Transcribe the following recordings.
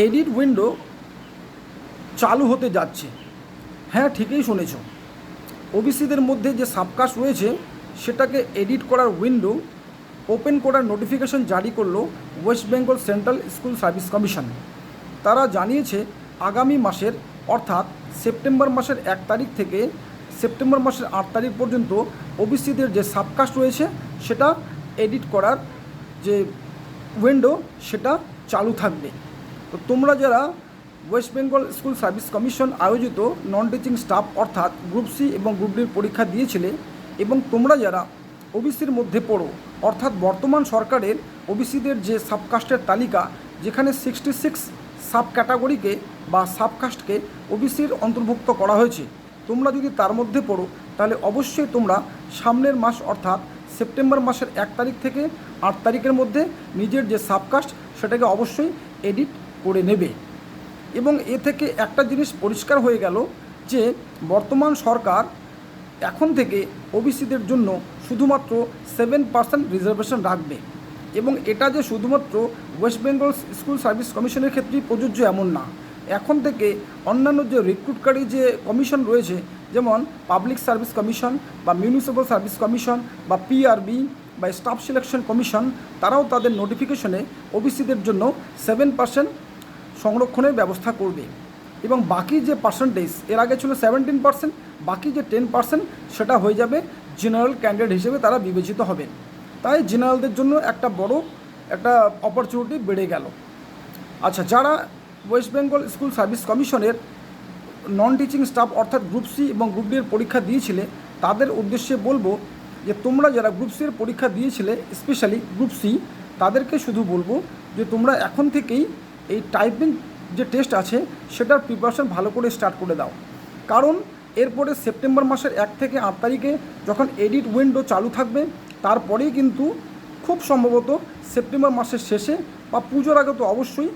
Edit window চালু হতে যাচ্ছে। হ্যাঁ, ঠিকই শুনেছ। ওবিসিদের মধ্যে যে সাবকাস্ট রয়েছে সেটাকে এডিট করার উইন্ডো ওপেন করার নোটিফিকেশন জারি করলো West Bengal central school service commission. তারা জানিয়েছে আগামী মাসের অর্থাৎ সেপ্টেম্বর মাসের 1 তারিখ থেকে সেপ্টেম্বর মাসের 8 তারিখ পর্যন্ত ওবিসিদের যে সাবকাস্ট রয়েছে সেটা এডিট করার যে উইন্ডো সেটা চালু থাকবে। তো তোমরা যারা West Bengal school service commission আয়োজিত নন টিচিং স্টাফ অর্থাৎ গ্রুপ সি এবং গ্রুপ ডির পরীক্ষা দিয়েছিলে এবং তোমরা যারা ওবিসির মধ্যে পড়ো অর্থাৎ বর্তমান সরকারের ওবিসিদের যে সাবকাস্টের তালিকা যেখানে 66 সাব ক্যাটাগরিকে বা সাবকাস্টকে ওবিসির অন্তর্ভুক্ত করা হয়েছে, তোমরা যদি তার মধ্যে পড়ো তাহলে অবশ্যই তোমরা সামনের মাস অর্থাৎ সেপ্টেম্বর মাসের 1 তারিখ থেকে 8 তারিখের মধ্যে নিজের যে সাবকাস্ট সেটাকে অবশ্যই এডিট করে নেবে। এবং এ থেকে একটা জিনিস পরিষ্কার হয়ে গেল যে বর্তমান সরকার এখন থেকে ওবিসিদের জন্য শুধুমাত্র 7% রিজার্ভেশন রাখবে এবং এটা যে শুধুমাত্র ওয়েস্ট বেঙ্গল স্কুল সার্ভিস কমিশনের ক্ষেত্রেই প্রযোজ্য এমন না। এখন থেকে অন্যান্য যে রিক্রুটকারী যে কমিশন রয়েছে যেমন পাবলিক সার্ভিস কমিশন বা মিউনিসিপ্যাল সার্ভিস কমিশন বা পিআরবি বা স্টাফ সিলেকশন কমিশন, তারাও তাদের নোটিফিকেশনে ওবিসিদের জন্য 7% সংরক্ষণের ব্যবস্থা করবে এবং বাকি যে পার্সেন্টেজ এর আগে ছিল 17%, বাকি যে 10% সেটা হয়ে যাবে জেনারেল ক্যান্ডিডেট হিসেবে তারা বিবেচিত হবেন। তাই জেনারেলদের জন্য একটা বড় একটা অপরচুনিটি বেড়ে গেল। আচ্ছা, যারা ওয়েস্ট বেঙ্গল স্কুল সার্ভিস কমিশনের নন টিচিং স্টাফ অর্থাৎ গ্রুপ সি এবং গ্রুপ ডি এর পরীক্ষা দিয়েছিলে তাদের উদ্দেশ্যে বলবো যে তোমরা যারা গ্রুপ সি এর পরীক্ষা দিয়েছিলে স্পেশালি গ্রুপ সি, তাদেরকে শুধু বলবো যে তোমরা এখন থেকেই এই টাইপিং যে টেস্ট আছে সেটার প্রিপারেশন ভালো করে স্টার্ট করে দাও। কারণ এরপরে সেপ্টেম্বর মাসের 1 থেকে 8 তারিখে যখন এডিট উইন্ডো চালু থাকবে তারপরেই কিন্তু খুব সম্ভবত সেপ্টেম্বর মাসের শেষে বা পুজোর আগে তো অবশ্যই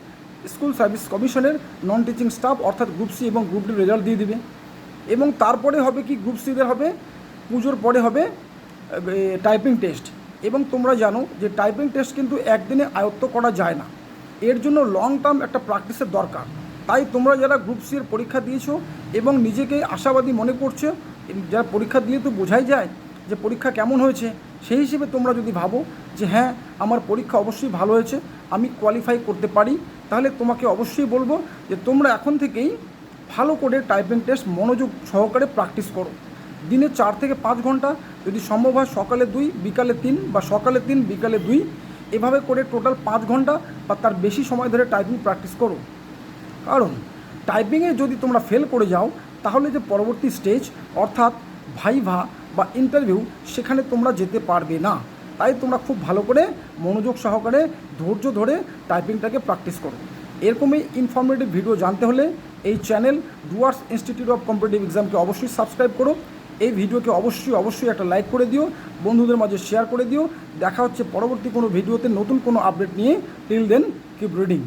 স্কুল সার্ভিস কমিশনের নন টিচিং স্টাফ অর্থাৎ গ্রুপ সি এবং গ্রুপ ডির রেজাল্ট দিয়ে দিবে এবং তারপরে হবে কি গ্রুপ সিদের হবে পুজোর পরে হবে টাইপিং টেস্ট। এবং তোমরা জানো যে টাইপিং টেস্ট কিন্তু একদিনে আয়ত্ত করা যায় না, এর জন্য লং টার্ম একটা প্র্যাকটিসের দরকার। তাই তোমরা যারা গ্রুপ সি এর পরীক্ষা দিয়েছো এবং নিজেকে আশাবাদী মনে করছো, যারা পরীক্ষা দিয়ে তো বোঝাই যায় যে পরীক্ষা কেমন হয়েছে, সেই হিসেবে তোমরা যদি ভাবো যে হ্যাঁ আমার পরীক্ষা অবশ্যই ভালো হয়েছে, আমি কোয়ালিফাই করতে পারি, তাহলে তোমাকে অবশ্যই বলবো যে তোমরা এখন থেকেই ভালো করে টাইপিং টেস্ট মনোযোগ সহকারে প্র্যাকটিস করো। দিনে 4 থেকে 5 ঘন্টা, যদি সম্ভব হয় সকালে 2 বিকালে 3 বা সকালে 3 বিকালে 2, এভাবে করে টোটাল 5 ঘন্টা বা তার বেশি সময় ধরে টাইপিং প্র্যাকটিস করো। কারণ টাইপিংয়ে যদি তোমরা ফেল করে যাও তাহলে যে পরবর্তী স্টেজ অর্থাৎ ভাইভা বা ইন্টারভিউ সেখানে তোমরা যেতে পারবে না। তাই তোমরা খুব ভালো করে মনোযোগ সহকারে ধৈর্য ধরে টাইপিংটাকে প্র্যাকটিস করো। এরকমই ইনফরমেটিভ ভিডিও জানতে হলে এই channel Dooars institute of competitive এক্সামকে অবশ্যই সাবস্ক্রাইব করো। এই ভিডিওকে অবশ্যই একটা লাইক করে দিও, বন্ধুদের মাঝে শেয়ার করে দিও। দেখা হচ্ছে পরবর্তী কোনো ভিডিওতে নতুন কোনো আপডেট নিয়ে। Till then keep reading.